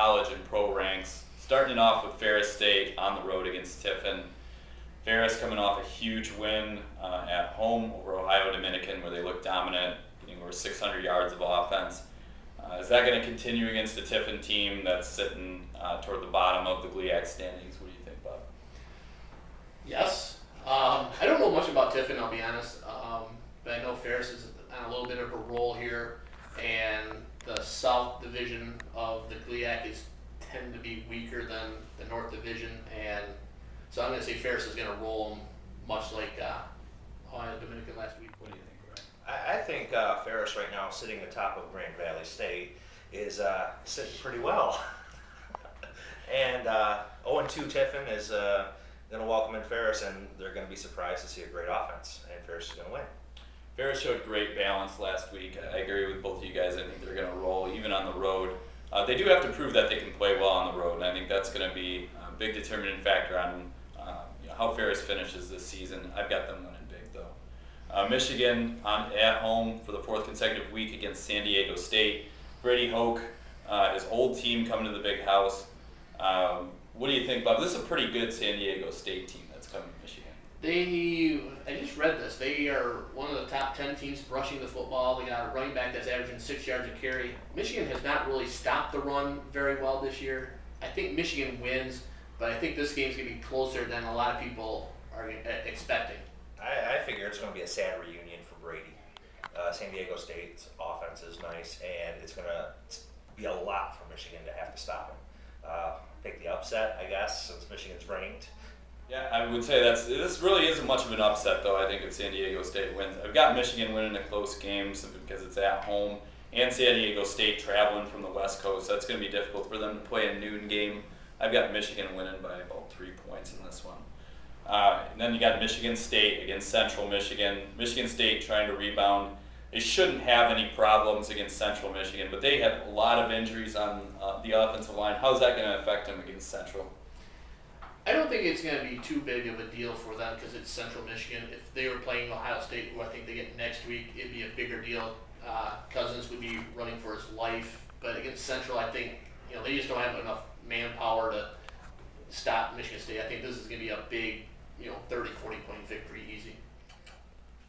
college and pro ranks. Starting off with Ferris State on the road against Tiffin. Ferris coming off a huge win at home over Ohio Dominican, where they looked dominant, getting over 600 yards of offense. Is that going to continue against a Tiffin team that's sitting toward the bottom of the GLIAC standings? What do you think, Bob? Yes. I don't know much about Tiffin, I'll be honest, but I know Ferris is on a little bit of a roll here, and the South Division of the GLIAC tend to be weaker than the North Division, and so I'm going to say Ferris is going to roll them much like Ohio Dominican last week. What do you think, Ryan? I think Ferris right now, sitting atop of Grand Valley State, is sitting pretty well. And 0-2 Tiffin is going to welcome in Ferris, and they're going to be surprised to see a great offense, and Ferris is going to win. Ferris showed great balance last week. I agree with both of you guys. I think they're going to roll even on the road. They do have to prove that they can play well on the road, and I think that's going to be a big determining factor on how Ferris finishes this season. I've got them winning big, though. Michigan at home for the fourth consecutive week against San Diego State. Brady Hoke, his old team, coming to the big house. What do you think, Bob? This is a pretty good San Diego State team that's coming to Michigan. I just read this. They are one of the top 10 teams rushing the football. They got a running back that's averaging 6 yards a carry. Michigan has not really stopped the run very well this year. I think Michigan wins, but I think this game's going to be closer than a lot of people are expecting. I figure it's going to be a sad reunion for Brady. San Diego State's offense is nice, and it's going to be a lot for Michigan to have to stop him. Pick the upset, I guess, since Michigan's ranked. Yeah, I would say this really isn't much of an upset, though, I think, if San Diego State wins. I've got Michigan winning a close game simply because it's at home, and San Diego State traveling from the West Coast. That's going to be difficult for them to play a noon game. I've got Michigan winning by about 3 points in this one. And then you got Michigan State against Central Michigan. Michigan State trying to rebound. They shouldn't have any problems against Central Michigan, but they have a lot of injuries on the offensive line. How's that going to affect them against Central? I don't think it's going to be too big of a deal for them because it's Central Michigan. If they were playing Ohio State, who I think they get next week, it'd be a bigger deal. Cousins would be running for his life, but against Central, I think they just don't have enough manpower to stop Michigan State. I think this is going to be a big 30, 40 point victory easy.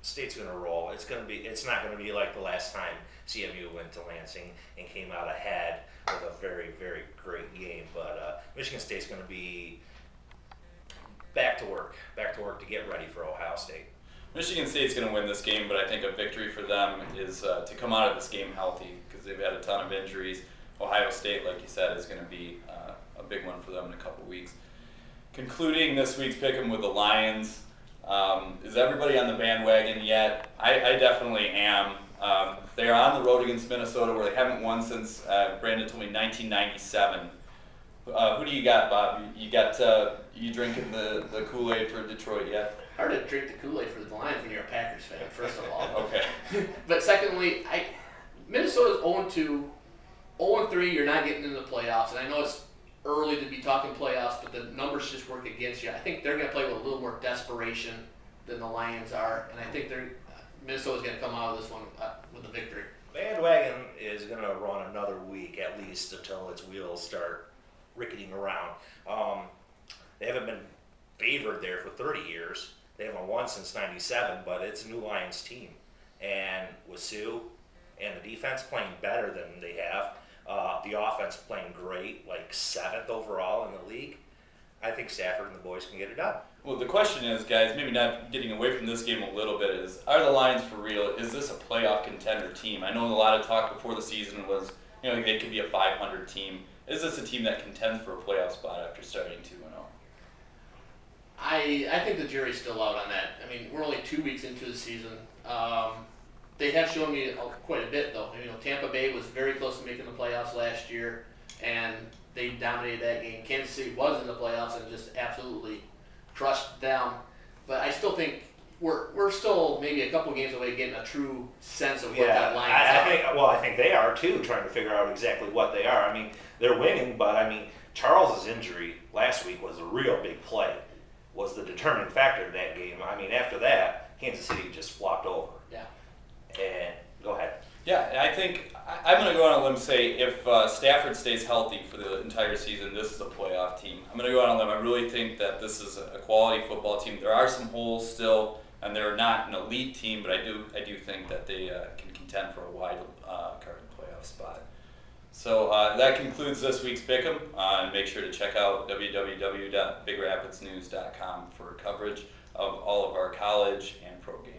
State's going to roll. It's not going to be like the last time CMU went to Lansing and came out ahead with a very, very great game. But Michigan State's going to be back to work to get ready for Ohio State. Michigan State's going to win this game, but I think a victory for them is to come out of this game healthy because they've had a ton of injuries. Ohio State, like you said, is going to be a big one for them in a couple weeks. Concluding this week's pick'em with the Lions. Is everybody on the bandwagon yet? I definitely am. They are on the road against Minnesota, where they haven't won since Brandon told me 1997. Who do you got, Bob? You drinking the Kool-Aid for Detroit yet? Hard to drink the Kool-Aid for the Lions when you're a Packers fan, first of all. Okay. But secondly, Minnesota's 0-2, 0-3. You're not getting into the playoffs, and I know it's early to be talking playoffs, but the numbers just work against you. I think they're going to play with a little more desperation than the Lions are, and I think Minnesota's going to come out of this one with a victory. Bandwagon is going to run another week at least until its wheels start ricketing around. They haven't been favored there for 30 years. They haven't won since 97, but it's a new Lions team. And with Sue and the defense playing better than they have, the offense playing great, like 7th overall in the league, I think Stafford and the boys can get it done. Well, the question is, guys, maybe not getting away from this game a little bit, are the Lions for real? Is this a playoff contender team? I know a lot of talk before the season was, they could be a 500 team. Is this a team that contends for a playoff spot after starting 2-0? I think the jury's still out on that. I mean, we're only 2 weeks into the season. They have shown me quite a bit, though. Tampa Bay was very close to making the playoffs last year, and they dominated that game. Kansas City was in the playoffs and just absolutely crushed them. But I still think we're still maybe a couple games away getting a true sense of what that line is. I think they are too, trying to figure out exactly what they are. I mean, they're winning, but Charles's injury last week was a real big play. Was the determining factor in that game. After that, Kansas City just flopped over. Yeah. And go ahead. Yeah, I think I'm going to go on a limb and say if Stafford stays healthy for the entire season, this is a playoff team. I'm going to go on a limb. I really think that this is a quality football team. There are some holes still, and they're not an elite team, but I do think that they can contend for a wild card playoff spot. So that concludes this week's Pick'em. And make sure to check out www.bigrapidsnews.com for coverage of all of our college and pro games.